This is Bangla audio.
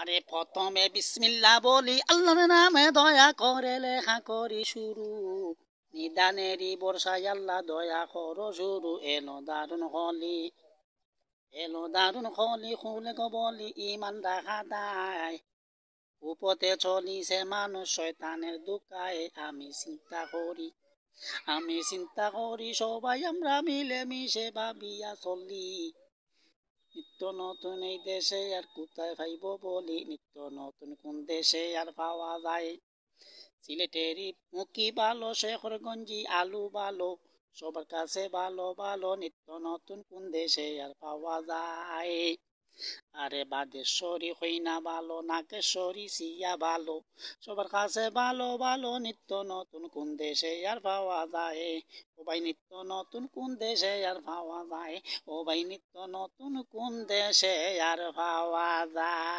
আরে প্রথমে বিসমিল্লাহ বলি, আল্লাহর নামে দয়া করে লেখা করি শুরু। নিদানেরই বর্ষায় আল্লাহ দয়া করো শুরু। এলো দারুন হলি খুলে বলি ইমান রাখা দায়। উপতে চলিছে মানুষ শয়তানের দুকায়। আমি চিন্তা করি সবাই আমরা মিলে মিশে ভাবিয়া চলি। নিত্য নতুন এই দেশে আর কোথায় পাইব বলি, নিত্য নতুন কোন দেশে আর পাওয়া যায়। সিলেটেরই মুখী ভালো, শেখরগঞ্জি আলু ভালো, সবার কাছে ভালো ভালো, নিত্য নতুন কোন দেশে আর পাওয়া যায়। আরে বাদেশ্বরী হইনা ভালো, নাগেশ্বরী সিয়া ভালো, সবার কাছে ভালো ভালো, নিত্য নতুন কোন দেশে আর পাওয়া যায়। ও ভাই নিত্য নতুন কোন দেশে আর পাওয়া যায়, ও ভাই নিত্য নতুন কোন দেশে আর পাওয়া যায়।